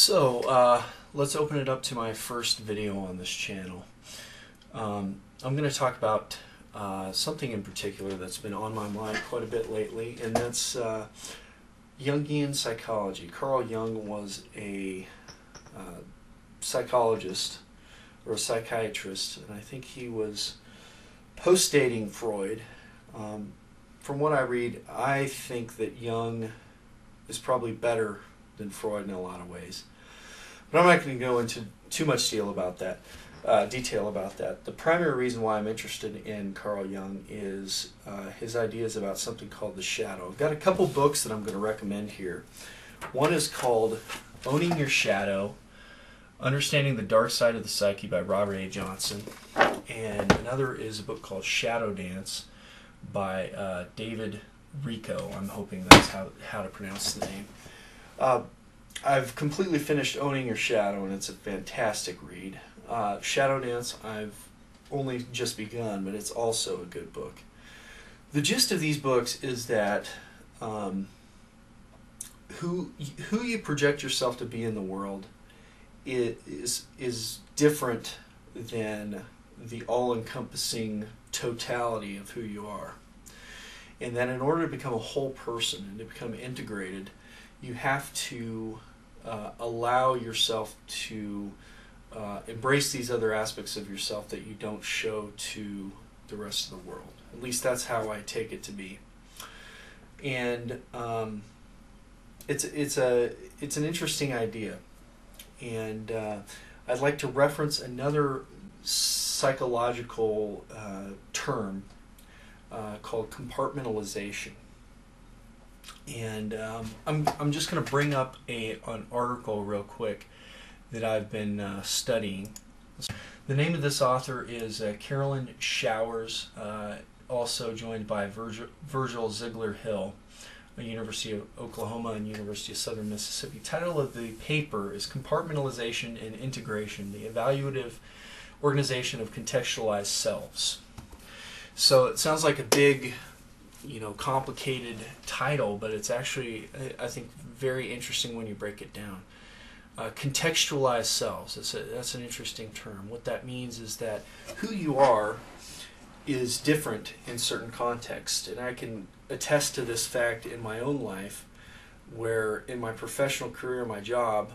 Let's open it up to my first video on this channel. I'm going to talk about something in particular that's been on my mind quite a bit lately, and that's Jungian psychology. Carl Jung was a psychologist or a psychiatrist, and I think he was post-dating Freud. From what I read, I think that Jung is probably better than Freud in a lot of ways. But I'm not going to go into too much detail about that. The primary reason why I'm interested in Carl Jung is his ideas about something called the shadow. I've got a couple books that I'm going to recommend here. One is called Owning Your Shadow, Understanding the Dark Side of the Psyche by Robert A. Johnson. And another is a book called Shadow Dance by David Rico. I'm hoping that's how to pronounce the name. I've completely finished Owning Your Shadow, and it's a fantastic read. Shadow Dance, I've only just begun, but it's also a good book. The gist of these books is that who you project yourself to be in the world is different than the all-encompassing totality of who you are. And that in order to become a whole person and to become integrated, you have to allow yourself to embrace these other aspects of yourself that you don't show to the rest of the world. At least that's how I take it to be. And it's an interesting idea. And I'd like to reference another psychological term called compartmentalization. And I'm just going to bring up an article real quick that I've been studying. The name of this author is Carolyn Showers, also joined by Virgil Ziegler Hill, University of Oklahoma and University of Southern Mississippi. Title of the paper is Compartmentalization and Integration, the Evaluative Organization of Contextualized Selves. So it sounds like a big, complicated title, but it's actually, I think, very interesting when you break it down. Contextualized selves, that's an interesting term. What that means is that who you are is different in certain contexts, and I can attest to this fact in my own life, where in my professional career, my job,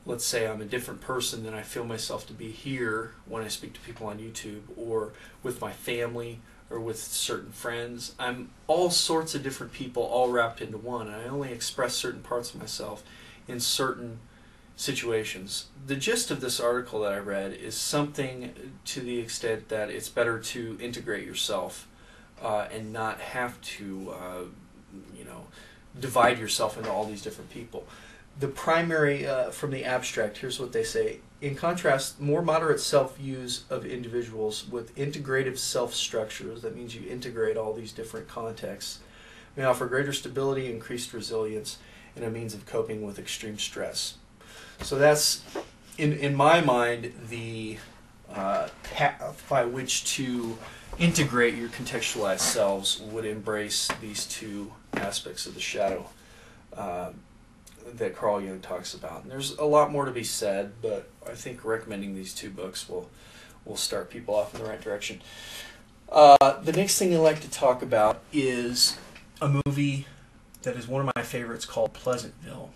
let's say I'm a different person than I feel myself to be here when I speak to people on YouTube, or with my family, or with certain friends. I'm all sorts of different people all wrapped into one, and I only express certain parts of myself in certain situations. The gist of this article that I read is something to the extent that it's better to integrate yourself and not have to divide yourself into all these different people. The primary, from the abstract, here's what they say. In contrast, more moderate self-views of individuals with integrative self-structures, that means you integrate all these different contexts, may offer greater stability, increased resilience, and a means of coping with extreme stress. So that's, in my mind, the path by which to integrate your contextualized selves would embrace these two aspects of the shadow that Carl Jung talks about. And there's a lot more to be said, but I think recommending these two books will start people off in the right direction. The next thing I'd like to talk about is a movie that is one of my favorites called Pleasantville.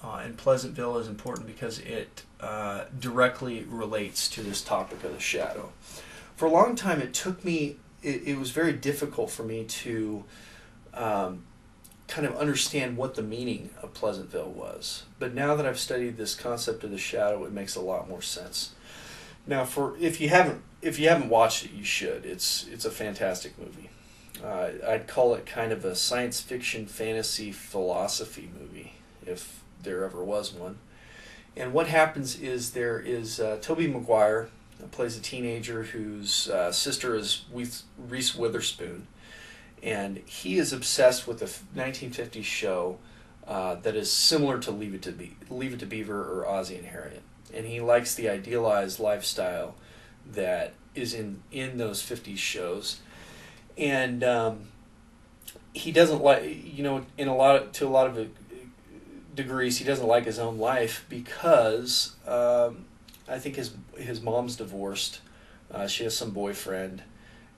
And Pleasantville is important because it directly relates to this topic of the shadow. For a long time, it was very difficult for me to kind of understand what the meaning of Pleasantville was. But now that I've studied this concept of the shadow, it makes a lot more sense. Now, if you haven't watched it, you should. It's a fantastic movie. I'd call it kind of a science fiction, fantasy, philosophy movie, if there ever was one. And what happens is there is Tobey Maguire, who plays a teenager whose sister is Reese Witherspoon. And he is obsessed with a 1950s show that is similar to Leave It to Beaver or Ozzie and Harriet. And he likes the idealized lifestyle that is in those 50s shows. And he doesn't like, to a lot of degrees, he doesn't like his own life because I think his mom's divorced. She has some boyfriend,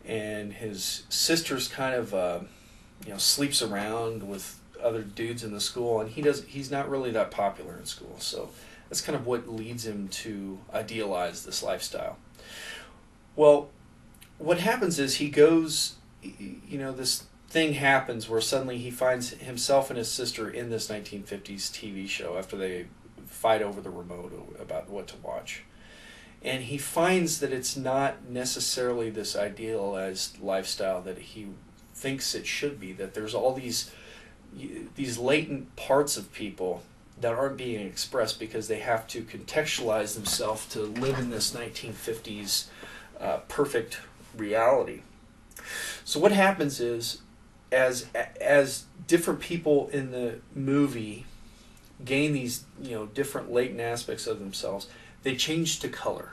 and his sister's kind of sleeps around with other dudes in the school, and he's not really that popular in school. So that's kind of what leads him to idealize this lifestyle. Well, what happens is he goes, this thing happens where suddenly he finds himself and his sister in this 1950s TV show after they fight over the remote about what to watch. And he finds that it's not necessarily this idealized lifestyle that he thinks it should be, that there's all these latent parts of people that aren't being expressed because they have to contextualize themselves to live in this 1950s perfect reality. So what happens is, as different people in the movie gain these different latent aspects of themselves, they change to color.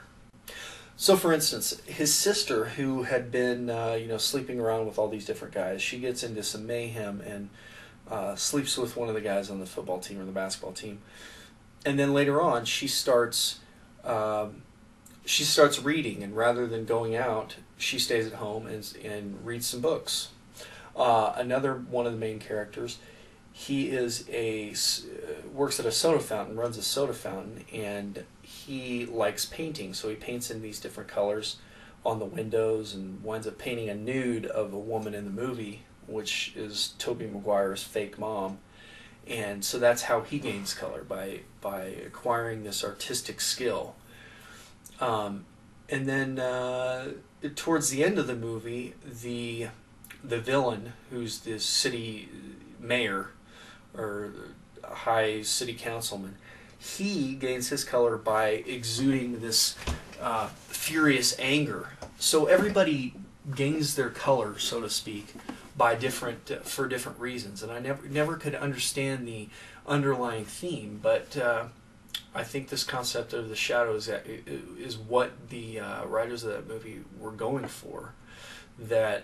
So for instance, his sister, who had been sleeping around with all these different guys, she gets into some mayhem and sleeps with one of the guys on the football team or the basketball team. And then later on, she starts reading, and rather than going out, she stays at home and reads some books. Another one of the main characters, he works at a soda fountain, runs a soda fountain, and he likes painting, so he paints in these different colors on the windows and winds up painting a nude of a woman in the movie, which is Tobey Maguire's fake mom. And so that's how he gains color, by acquiring this artistic skill. And then towards the end of the movie, the villain, who's the city mayor or high city councilman, he gains his color by exuding this furious anger. So everybody gains their color, so to speak, by for different reasons. And I never could understand the underlying theme, but I think this concept of the shadow is what the writers of that movie were going for. That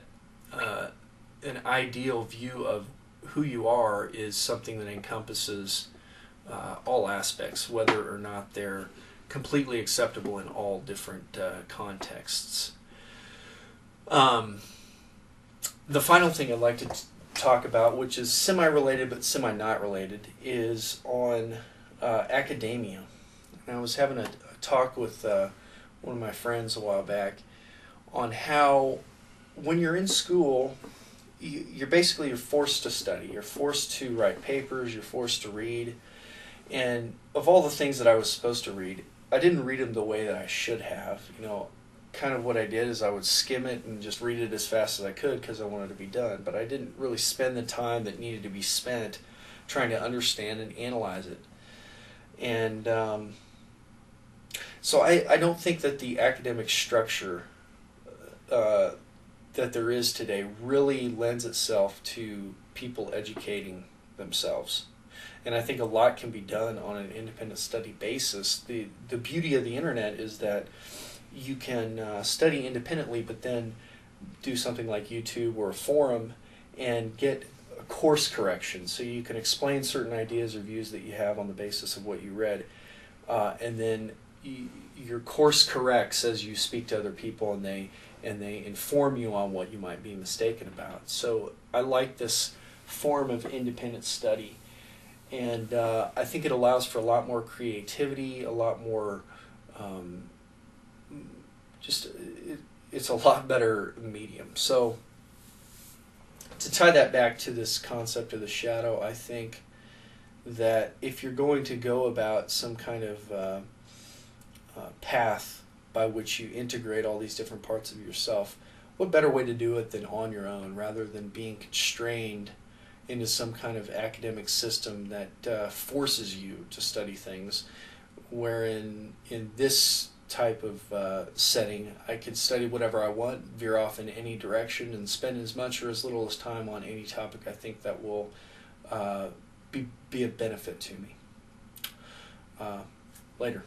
an ideal view of who you are is something that encompasses all aspects, whether or not they're completely acceptable in all different contexts. The final thing I'd like to talk about, which is semi-related but semi-not related, is on academia. And I was having a talk with one of my friends a while back on how when you're in school, you're forced to study. You're forced to write papers. You're forced to read. And of all the things that I was supposed to read, I didn't read them the way that I should have. Kind of what I did is I would skim it and just read it as fast as I could because I wanted to be done. But I didn't really spend the time that needed to be spent trying to understand and analyze it. And so I don't think that the academic structure that there is today really lends itself to people educating themselves. And I think a lot can be done on an independent study basis. The beauty of the internet is that you can study independently, but then do something like YouTube or a forum and get a course correction. So you can explain certain ideas or views that you have on the basis of what you read. And then your course corrects as you speak to other people, and they inform you on what you might be mistaken about. So I like this form of independent study. And I think it allows for a lot more creativity, a lot more, it's a lot better medium. So to tie that back to this concept of the shadow, I think that if you're going to go about some kind of path by which you integrate all these different parts of yourself, what better way to do it than on your own, rather than being constrained into some kind of academic system that forces you to study things, wherein in this type of setting, I could study whatever I want, veer off in any direction, and spend as much or as little as time on any topic I think that will be a benefit to me. Later.